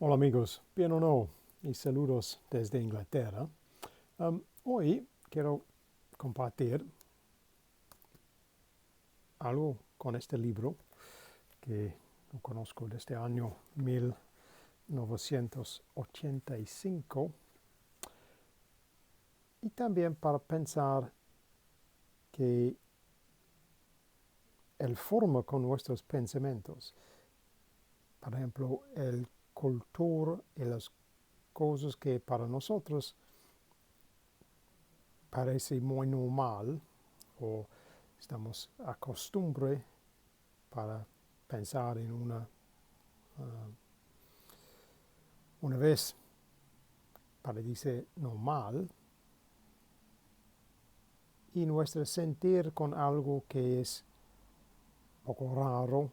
Hola amigos, bien o no, y saludos desde Inglaterra. Hoy quiero compartir algo con este libro que lo conozco desde el año 1985 y también para pensar que el forma con nuestros pensamientos, por ejemplo, el cultura y las cosas que para nosotros parece muy normal o estamos acostumbrados para pensar en una vez parece normal y nuestro sentir con algo que es poco raro,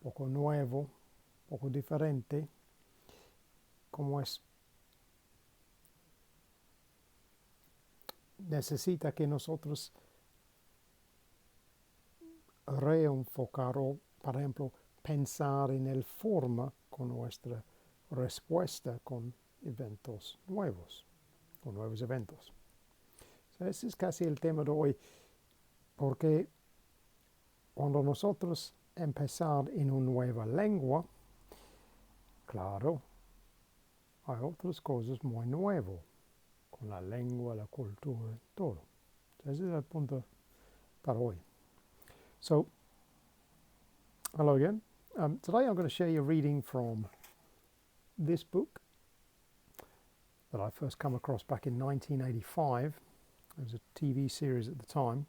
poco nuevo, poco diferente, como es, necesita que nosotros reenfocar o, por ejemplo, pensar en el forma con nuestra respuesta con eventos nuevos, con nuevos eventos. Ese es casi el tema de hoy, porque cuando nosotros empezamos en una nueva lengua, claro, hay otras cosas muy nuevas, con la lengua, la cultura, todo. Ese es el punto para hoy. So, hello again. Today I'm going to share you a reading from this book that I first come across back in 1985. It was a TV series at the time.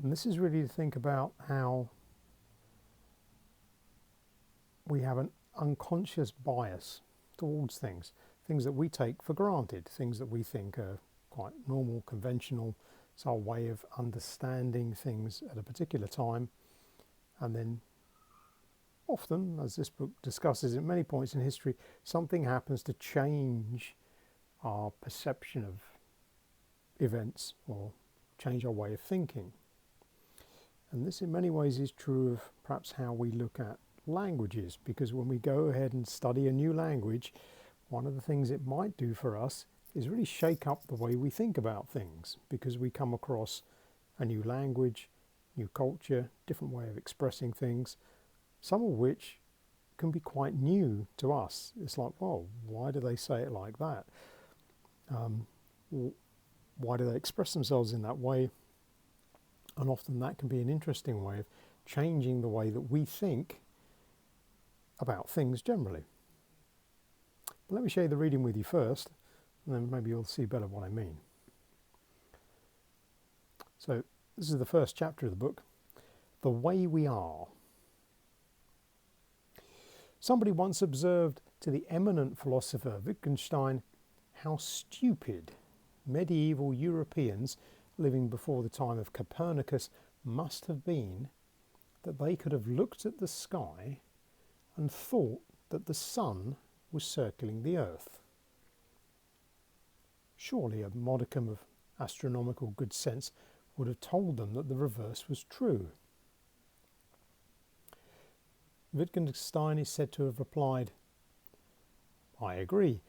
And this is really to think about how we have an unconscious bias towards things that we take for granted, things that we think are quite normal, conventional. It's our way of understanding things at a particular time. And then often, as this book discusses at many points in history, something happens to change our perception of events or change our way of thinking. And this in many ways is true of perhaps how we look at languages, because when we go ahead and study a new language, one of the things it might do for us is really shake up the way we think about things, because we come across a new language, new culture, different way of expressing things, some of which can be quite new to us. It's like, well, why do they say it like that? Why do they express themselves in that way? And often that can be an interesting way of changing the way that we think about things generally. But let me share the reading with you first, and then maybe you'll see better what I mean. So this is the first chapter of the book, The Way We Are. Somebody once observed to the eminent philosopher Wittgenstein how stupid medieval Europeans living before the time of Copernicus must have been, that they could have looked at the sky and thought that the sun was circling the earth. Surely a modicum of astronomical good sense would have told them that the reverse was true. Wittgenstein is said to have replied, "I agree,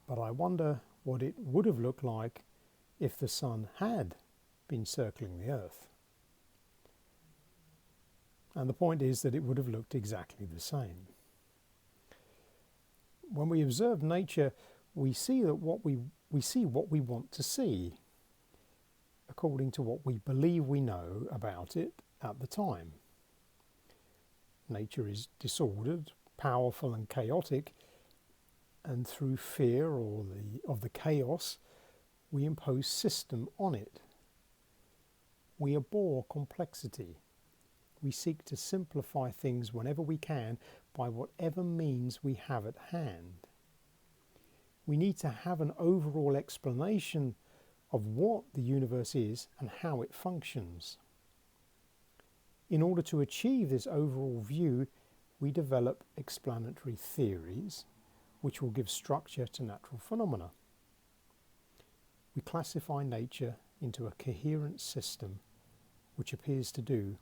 but I wonder what it would have looked like if the sun had been circling the earth." And the point is that it would have looked exactly the same. When we observe nature, we see that what we want to see, according to what we believe we know about it at the time. Nature is disordered, powerful and chaotic, and through fear of the chaos, we impose system on it. We abhor complexity. We seek to simplify things whenever we can by whatever means we have at hand. We need to have an overall explanation of what the universe is and how it functions. In order to achieve this overall view, we develop explanatory theories which will give structure to natural phenomena. We classify nature into a coherent system which appears to do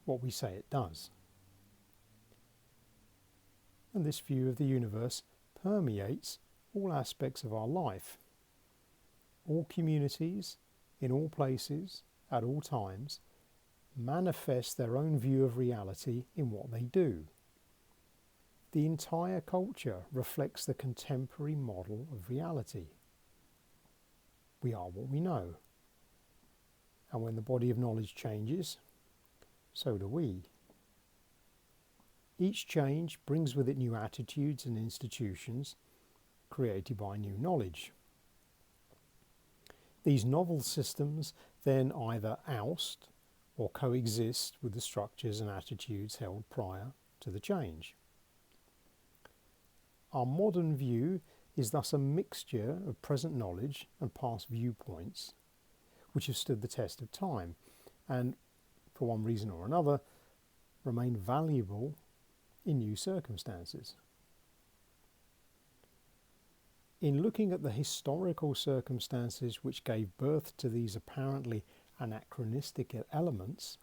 what we say it does. And this view of the universe permeates all aspects of our life. All communities, in all places, at all times, manifest their own view of reality in what they do. The entire culture reflects the contemporary model of reality. We are what we know. And when the body of knowledge changes, so do we. Each change brings with it new attitudes and institutions created by new knowledge. These novel systems then either oust or coexist with the structures and attitudes held prior to the change. Our modern view is thus a mixture of present knowledge and past viewpoints which have stood the test of time and, for one reason or another, remain valuable in new circumstances. In looking at the historical circumstances which gave birth to these apparently anachronistic elements,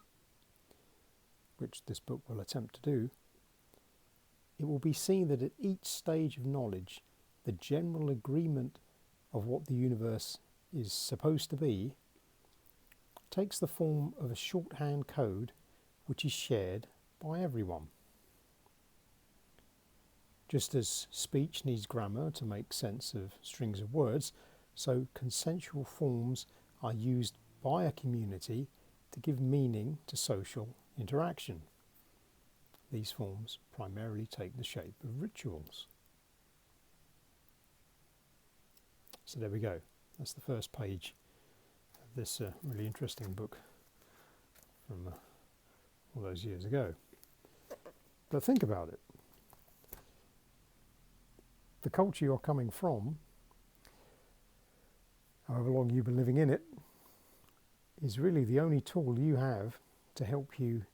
which this book will attempt to do, it will be seen that at each stage of knowledge, the general agreement of what the universe is supposed to be takes the form of a shorthand code which is shared by everyone. Just as speech needs grammar to make sense of strings of words, so consensual forms are used by a community to give meaning to social interaction. These forms primarily take the shape of rituals. So there we go. That's the first page of this really interesting book from all those years ago. But think about it. The culture you're coming from, however long you've been living in it, is really the only tool you have to help you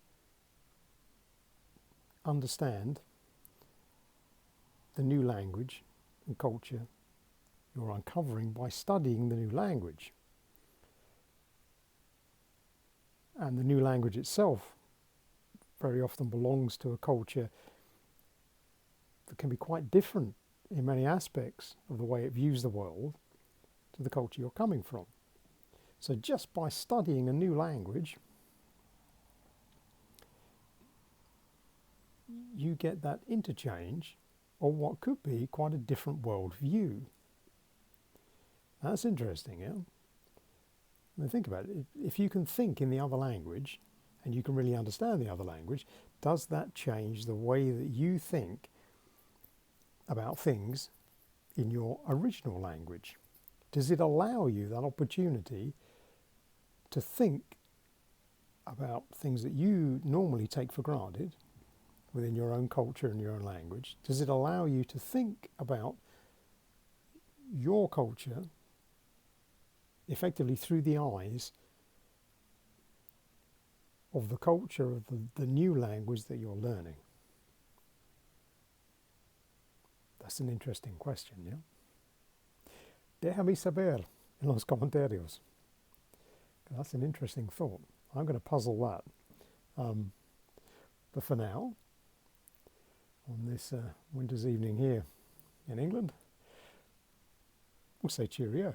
understand the new language and culture you're uncovering by studying the new language. And the new language itself very often belongs to a culture that can be quite different in many aspects of the way it views the world to the culture you're coming from. So just by studying a new language, you get that interchange of what could be quite a different world view. That's interesting, yeah? I mean, think about it. If you can think in the other language and you can really understand the other language, does that change the way that you think about things in your original language? Does it allow you that opportunity to think about things that you normally take for granted within your own culture and your own language? Does it allow you to think about your culture effectively through the eyes of the culture of the new language that you're learning? That's an interesting question, yeah? Déjame saber en los comentarios. That's an interesting thought. I'm going to puzzle that. But for now, on this winter's evening here in England, we'll say cheerio.